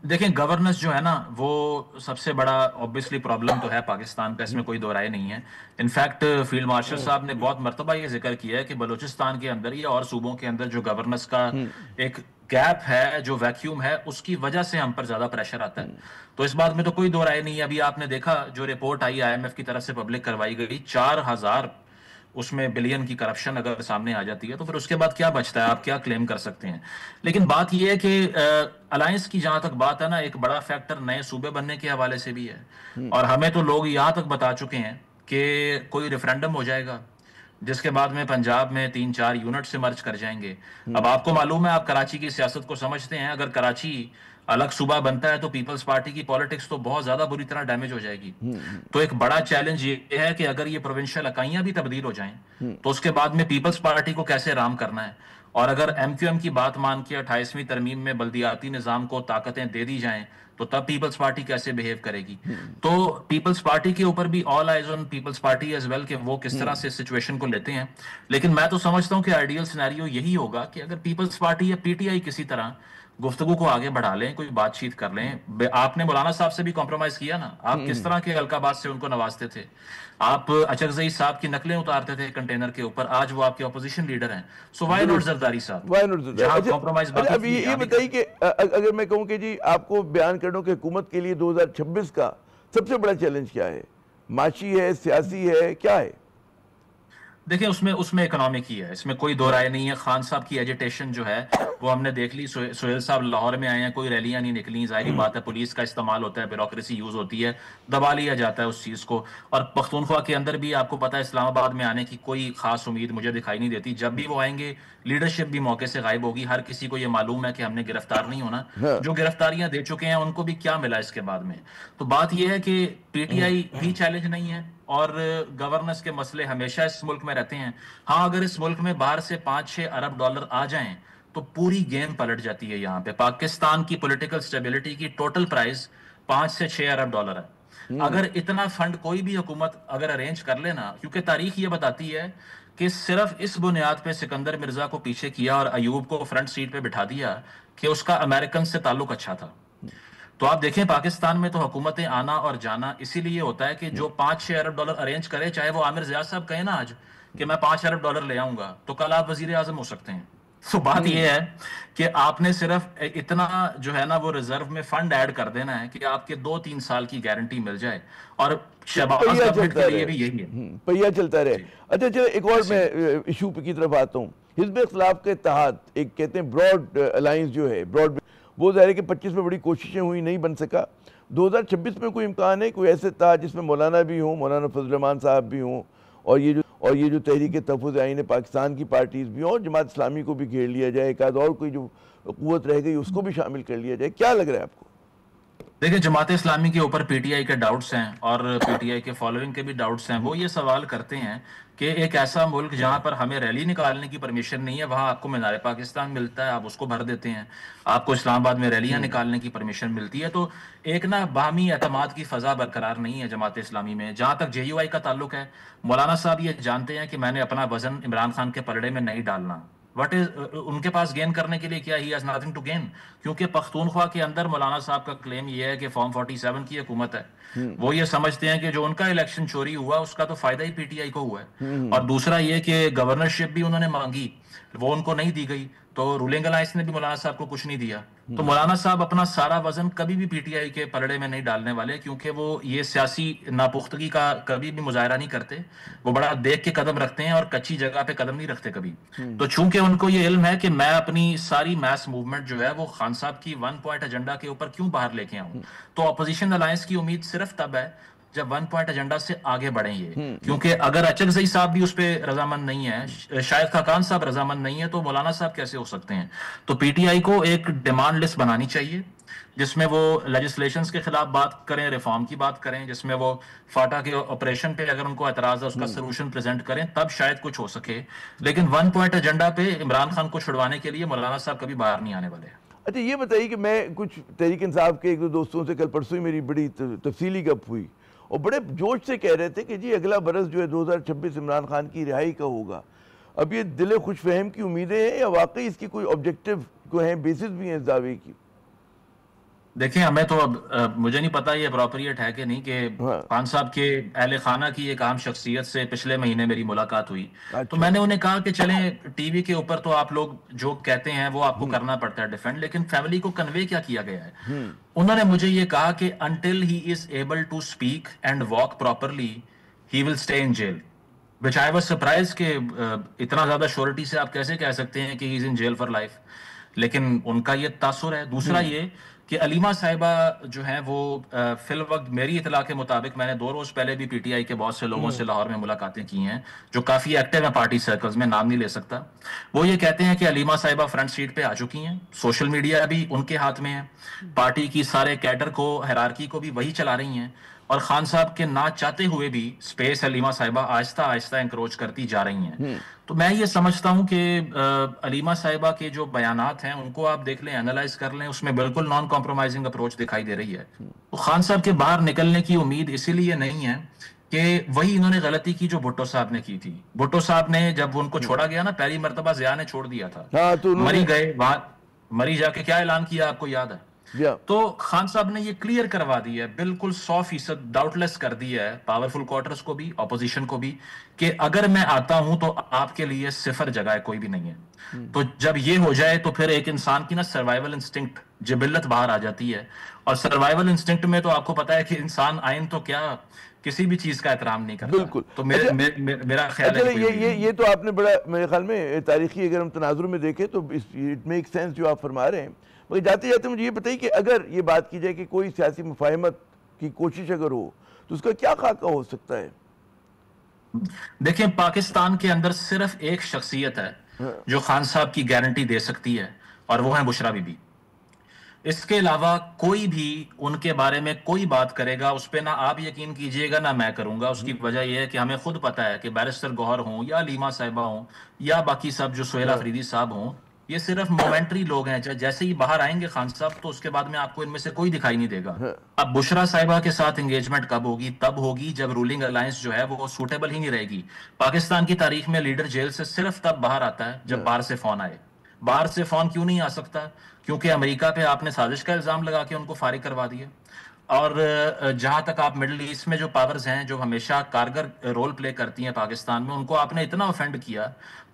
دیکھیں گورننس جو ہے نا وہ سب سے بڑا اوبویسلی پرابلم تو ہے پاکستان کا, اس میں کوئی دو رائے نہیں ہے. انفیکٹ فیلڈ مارشل صاحب نے بہت مرتبہ یہ ذکر کیا ہے کہ بلوچستان کے اندر یا اور صوبوں کے اندر جو گورننس کا ایک گیپ ہے, جو ویکیوم ہے, اس کی وجہ سے ہم پر زیادہ پریشر آتا ہے. تو اس بات میں تو کوئی دو رائے نہیں ہے. ابھی آپ نے دیکھا جو رپورٹ آئی آئی ایم ایف کی طرف سے پبلک کروائی گئی, 4000 اس میں بلین کی کرپشن اگر سامنے آ جاتی ہے تو پھر اس کے بعد کیا بچتا ہے, آپ کیا کلیم کر سکتے ہیں. لیکن بات یہ ہے کہ الائنس کی جہاں تک بات ہے نا, ایک بڑا فیکٹر نئے صوبے بننے کے حوالے سے بھی ہے, اور ہمیں تو لوگ یہاں تک بتا چکے ہیں کہ کوئی ریفرینڈم ہو جائے گا جس کے بعد میں پنجاب میں 3-4 یونٹ سے مرج کر جائیں گے. اب آپ کو معلوم ہے, آپ کراچی کی سیاست کو سمجھتے ہیں, اگر کراچی الگ صوبہ بنتا ہے تو پیپلز پارٹی کی پولیٹکس تو بہت زیادہ بری طرح ڈیمیج ہو جائے گی. تو ایک بڑا چیلنج یہ ہے کہ اگر یہ پروونشل اکائیاں بھی تبدیل ہو جائیں تو اس کے بعد میں پیپلز پارٹی کو کیسے رام کرنا ہے. اور اگر ایم کیو ایم کی بات مان کے 28ویں ترمیم میں بلدیاتی نظام کو طاقتیں دے دی جائیں تو تب پیپلز پارٹی کیسے بیہیو کرے گی. تو پیپلز پارٹی کے اوپر بھی all eyes on Peoples Party as well کہ وہ کس طرح سے سچویشن کو لیتے ہیں. لیکن میں تو سمجھتا ہوں کہ آئیڈیل سینیریو یہی ہوگا کہ اگر پیپلز پارٹی یا پی ٹی آئی کسی طرح گفتگو کو آگے بڑھا لیں, کوئی بات چیت کر لیں. آپ نے مولانا صاحب سے بھی کمپرومائز کیا نا, آپ کس طرح کے القابات سے ان کو نوازتے تھے. آپ اچکزئی صاحب کی نقلیں اتارتے تھے کنٹینر کے اوپر, آج وہ آپ کے اپوزیشن لیڈر ہیں. سو وائی ناٹ زرداری صاحب, اب یہ بتائیے کہ اگر میں کہوں کہ جی آپ کو بیان کر دوں کہ حکومت کے لیے 2026 کا سب سے بڑا چیلنج کیا ہے؟ معاشی ہے, سیاسی ہے, کیا ہے؟ دیکھیں اس میں اکنامک ہی ہے, اس میں کوئی دو رائے نہیں ہے. خان صاحب کی ایجیٹیشن جو ہے وہ ہم نے دیکھ لی. سہیل صاحب لاہور میں آئے ہیں, کوئی ریلیاں نہیں نکلی, ظاہری بات ہے پولیس کا استعمال ہوتا ہے, بیوروکریسی یوز ہوتی ہے, دبا لیا جاتا ہے اس چیز کو. اور پختونخوا کے اندر بھی آپ کو پتا ہے اسلام آباد میں آنے کی کوئی خاص امید مجھے دکھائی نہیں دیتی. جب بھی وہ آئیں گے لیڈرشپ بھی موقع سے غائب ہوگی. ہر کسی کو یہ معلوم ہے کہ ہم نے گرفتار نہیں ہونا. جو گرفتاریاں دے چکے ہیں ان کو بھی کیا ملا اس کے بعد میں. تو بات یہ ہے کہ پی ٹی آئی بھی چیلنج نہیں ہے, اور گورننس کے مسئلے ہمیشہ اس ملک میں رہتے ہیں. ہاں اگر اس ملک میں باہر سے 5-6 ارب ڈالر آ جائیں تو پوری گیم پلٹ جاتی ہے. یہاں پہ پاکستان کی پولیٹیکل سٹیبلٹی کی ٹوٹل پرائز 5 سے 6 ارب ڈالر ہے. اگر اتنا فنڈ کوئی بھی حکومت اگر ارینج کر لینا, کیونکہ تاریخ یہ بتاتی ہے کہ صرف اس بنیاد پہ سکندر مرزا کو پیچھے کیا اور ایوب کو فرنٹ سیٹ پہ بٹھا دیا کہ اس کا امریکن سے تعلق اچھا تھا. تو آپ دیکھیں پاکستان میں تو حکومتیں آنا اور جانا اسی لیے ہوتا ہے کہ جو 5-6 ارب ڈالر ارینج کرے, چاہے وہ عامر زیاد صاحب کہیں نا آج کہ میں 5 ارب ڈالر لے آؤں گا, تو کل آپ وزیر اعظم ہو سکتے ہیں. تو بات یہ ہے کہ آپ نے صرف اتنا جو ہے نا وہ ریزرو میں فنڈ ایڈ کر دینا ہے کہ آپ کے 2-3 سال کی گارنٹی مل جائے. اور شہباز گورنمنٹ کے لیے بھی یہی ہے, پہیا چلتا رہے. اچھا چلو ایک اور میں ایشو کی طرف آتا ہوں. حزب اختلاف کے اتحاد, ایک کہتے ہیں براڈ الائنس جو ہے, براڈ, وہ ظاہر ہے کہ 25 میں بڑی کوششیں ہوئی, نہیں بن سکا. 2026 میں کوئی امکان ہے کوئی ایسے اتحاد جس میں مولانا بھی ہوں, مولانا فضل الرحمان صاحب بھی ہوں, اور یہ جو تحریک تحفظ آئین پاکستان کی پارٹیز بھی ہوں, اور جماعت اسلامی کو بھی گھیر لیا جائے, ایک آدھ اور کوئی جو قوت رہ گئی اس کو بھی شامل کر لیا جائے؟ کیا لگ رہا ہے آپ کو؟ دیکھیں جماعت اسلامی کے اوپر پی ٹی آئی کے ڈاؤٹس ہیں, اور پی ٹی آئی کے فالوئنگ کے بھی ڈاؤٹس ہیں. وہ یہ سوال کرتے ہیں کہ ایک ایسا ملک جہاں پر ہمیں ریلی نکالنے کی پرمیشن نہیں ہے, وہاں آپ کو مینار پاکستان ملتا ہے, آپ اس کو بھر دیتے ہیں. آپ کو اسلام آباد میں ریلیاں نکالنے کی پرمیشن ملتی ہے. تو ایک نا باہمی اعتماد کی فضا برقرار نہیں ہے جماعت اسلامی میں. جہاں تک جے یو آئی کا تعلق ہے, مولانا صاحب یہ جانتے ہیں کہ میں نے اپنا وزن عمران خان کے پلڑے میں نہیں ڈالنا. وٹ از ان کے پاس گین کرنے کے لیے کیا, he has nothing to gain. کیونکہ پختونخوا کے اندر مولانا صاحب کا کلیم یہ ہے کہ فارم 47 کی حکومت ہے. وہ یہ سمجھتے ہیں کہ جو ان کا الیکشن چوری ہوا اس کا تو فائدہ ہی پی ٹی آئی کو ہوا ہے. اور دوسرا یہ کہ گورنرشپ بھی انہوں نے مانگی, وہ ان کو نہیں دی گئی, تو رولنگ الائنس نے بھی مولانا صاحب کو کچھ نہیں دیا. تو مولانا صاحب اپنا سارا وزن کبھی بھی پی ٹی آئی کے پلڑے میں نہیں ڈالنے والے, کیونکہ وہ یہ سیاسی ناپختگی کا کبھی بھی مظاہرہ نہیں کرتے. وہ بڑا دیکھ کے قدم رکھتے ہیں اور کچی جگہ پہ قدم نہیں رکھتے کبھی. تو چونکہ ان کو یہ علم ہے کہ میں اپنی ساری میس موومنٹ جو ہے وہ خان صاحب کی 1 پوائنٹ ایجنڈا کے اوپر کیوں باہر لے کے آؤں, تو اپوزیشن الائنس کی امید صرف تب ہے جب 1 پوائنٹ ایجنڈا سے آگے بڑھیں یہ. کیونکہ اگر اچکزئی صاحب بھی اس پہ رضامند نہیں ہے, شاید خاقان صاحب رضامند نہیں ہے, تو مولانا صاحب کیسے ہو سکتے ہیں؟ تو پی ٹی آئی کو ایک ڈیمانڈ لسٹ بنانی چاہیے جس میں وہ لیجسلیشنز کے خلاف بات کریں, ریفارم کی بات کریں, جس میں وہ فاٹا کے آپریشن پہ اگر ان کو اعتراض ہے اس کا سلوشن پریزنٹ کریں, تب شاید کچھ ہو سکے. لیکن 1 پوائنٹ ایجنڈا پہ عمران خان کو چھڑوانے کے لیے مولانا صاحب کبھی باہر نہیں آنے والے. اچھا یہ بتائیے کہ میں کچھ تحریک انصاف کے 1-2 دوستوں سے کل پرسوں ہی میری بڑی تفصیلی گپ ہوئی, اور بڑے جوش سے کہہ رہے تھے کہ جی اگلا برس جو ہے 2026 عمران خان کی رہائی کا ہوگا. اب یہ دل خوش فہم کی امیدیں ہیں یا واقعی اس کی کوئی آبجیکٹیو کو ہیں, بیسس بھی ہیں اس دعوے کی؟ دیکھیں ہمیں تو اب مجھے نہیں پتا یہ اپروپریٹ ہے کہ نہیں, کہ خان صاحب کے اہل خانہ کی ایک عام شخصیت سے پچھلے مہینے میری ملاقات ہوئی. تو میں نے انہیں کہا کہ چلیں ٹی وی کے اوپر تو آپ لوگ جو کہتے ہیں وہ آپ کو کرنا پڑتا ہے ڈیفینڈ, لیکن فیملی کو کنوے کیا کیا گیا ہے؟ انہوں نے مجھے یہ کہا کہ until he is able to speak and walk properly he will stay in jail, which I was surprised کہ اتنا زیادہ شورٹی سے آپ کیسے کہہ سکتے ہیں کہ he is in jail for life. لیکن ان کا یہ تاثر ہے. دوسرا یہ کہ علیمہ صاحبہ جو ہیں وہ فی الوقت میری اطلاع کے مطابق, میں نے 2 روز پہلے بھی پی ٹی آئی کے بہت سے لوگوں سے لاہور میں ملاقاتیں کی ہیں جو کافی ایکٹیو ہیں پارٹی سرکلز میں, نام نہیں لے سکتا. وہ یہ کہتے ہیں کہ علیمہ صاحبہ فرنٹ سیٹ پہ آ چکی ہیں, سوشل میڈیا بھی ان کے ہاتھ میں ہے, پارٹی کی سارے کیڈر کو, ہیرارکی کو بھی وہی چلا رہی ہیں, اور خان صاحب کے نہ چاہتے ہوئے بھی سپیس علیمہ صاحبہ آہستہ آہستہ انکروچ کرتی جا رہی ہیں. تو میں یہ سمجھتا ہوں کہ علیمہ صاحبہ کے جو بیانات ہیں ان کو آپ دیکھ لیں, انالائز کر لیں, اس میں بالکل نان کمپرومائزنگ اپروچ دکھائی دے رہی ہے. تو خان صاحب کے باہر نکلنے کی امید اسی لیے نہیں ہے کہ وہی انہوں نے غلطی کی جو بھٹو صاحب نے کی تھی. بھٹو صاحب نے جب ان کو چھوڑا گیا نا, پہلی مرتبہ ضیاء نے چھوڑ دیا تھا, مری گئے, وہاں مری جا کے کیا اعلان کیا آپ کو یاد ہے؟ تو خان صاحب نے یہ کلیئر کروا دی ہے، بالکل 100% ڈاؤٹ لیس کر دیا ہے پاورفل کوارٹرز کو بھی، اپوزیشن کو بھی، کہ اگر میں آتا ہوں تو آپ کے لیے صفر جگہ ہے، کوئی بھی نہیں ہے۔ تو جب یہ ہو جائے تو پھر ایک انسان کی نا سروائیول انسٹنکٹ، جبلت باہر آ جاتی ہے، اور سروائیول انسٹنکٹ میں تو آپ کو پتا ہے کہ انسان آئین تو کیا کسی بھی چیز کا احترام نہیں کرتا۔ بالکل۔ تو میرا خیال ہے یہ تو آپ نے بڑا میرے خیال میں تاریخی اگر ہم تناظر میں دیکھیں تو اٹ میک سینس جو آپ فرما رہے ہیں، مگر جاتے جاتے مجھے یہ بتائیے کہ اگر یہ بات کی جائے کہ کوئی سیاسی مفاہمت کی کوشش اگر ہو تو اس کا کیا خاکہ ہو سکتا ہے؟ دیکھیں، پاکستان کے اندر صرف ایک شخصیت ہے جو خان صاحب کی گارنٹی دے سکتی ہے، اور وہ ہے بشرا بی بی۔ اس کے علاوہ کوئی بھی ان کے بارے میں کوئی بات کرے گا اس پہ نہ آپ یقین کیجئے گا نہ میں کروں گا۔ اس کی وجہ یہ ہے کہ ہمیں خود پتا ہے کہ بیرسٹر گوہر ہوں یا لیما صاحبہ ہوں یا باقی سب جو سہیل آفریدی صاحب ہوں، یہ صرف مومنٹری لوگ ہیں۔ جیسے ہی باہر آئیں گے خان صاحب تو اس کے بعد میں آپ کو ان میں سے کوئی دکھائی نہیں دے گا۔ اب بشرا صاحبہ کے ساتھ انگیجمنٹ کب ہوگی؟ تب ہوگی جب رولنگ الائنس جو ہے وہ سوٹیبل ہی نہیں رہے گی۔ پاکستان کی تاریخ میں لیڈر جیل سے صرف تب باہر آتا ہے جب باہر سے فون آئے۔ باہر سے فون کیوں نہیں آ سکتا؟ کیونکہ امریکہ پہ آپ نے سازش کا الزام لگا کے ان کو فارغ کروا دیا۔ اور جہاں تک آپ مڈل ایسٹ میں جو پاورز ہیں جو ہمیشہ کارگر رول پلے کرتی ہیں پاکستان میں، ان کو آپ نے اتنا اوفینڈ کیا۔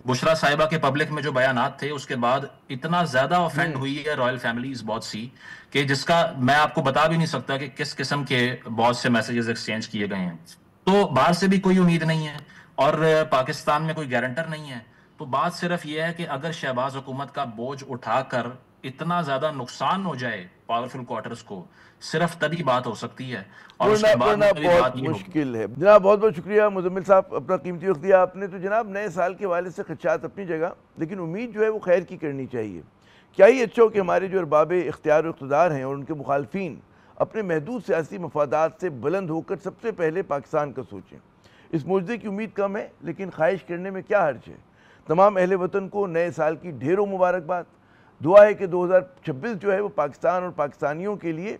بشرا صاحبہ کے پبلک میں جو بیانات تھے اس کے بعد اتنا زیادہ اوفینڈ ہوئی ہے رائل فیملیز بہت سی، کہ جس کا میں آپ کو بتا بھی نہیں سکتا کہ کس قسم کے بہت سے میسیجز ایکسچینج کیے گئے ہیں۔ تو باہر سے بھی کوئی امید نہیں ہے اور پاکستان میں کوئی گارنٹر نہیں ہے۔ تو بات صرف یہ ہے کہ اگر شہباز حکومت کا بوجھ اٹھا کر اتنا زیادہ نقصان ہو جائے پاورفل کوارٹرز کو، صرف تبھی بات ہو سکتی ہے، اور اس کے بعد بہت مشکل ہے۔ جناب بہت بہت شکریہ مزمل صاحب، اپنا قیمتی وقت دیا آپ نے۔ تو جناب نئے سال کے حوالے سے خدشات اپنی جگہ، لیکن امید جو ہے وہ خیر کی کرنی چاہیے۔ کیا ہی اچھا ہو کہ ہمارے جو ارباب اختیار و اقتدار ہیں اور ان کے مخالفین اپنے محدود سیاسی مفادات سے بلند ہو کر سب سے پہلے پاکستان کا سوچیں۔ اس معجزے کی امید کم ہے، لیکن خواہش کرنے میں کیا حرج ہے۔ تمام اہل وطن کو نئے سال کی ڈھیروں مبارکباد۔ دعا ہے کہ 2026 جو ہے وہ پاکستان اور پاکستانیوں کے لیے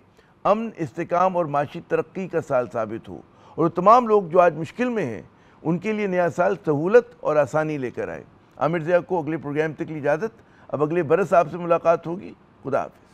امن، استحکام اور معاشی ترقی کا سال ثابت ہو، اور تمام لوگ جو آج مشکل میں ہیں ان کے لیے نیا سال سہولت اور آسانی لے کر آئے۔ عامر ضیاء کو اگلے پروگرام تک کی اجازت۔ اب اگلے برس آپ سے ملاقات ہوگی۔ خدا حافظ۔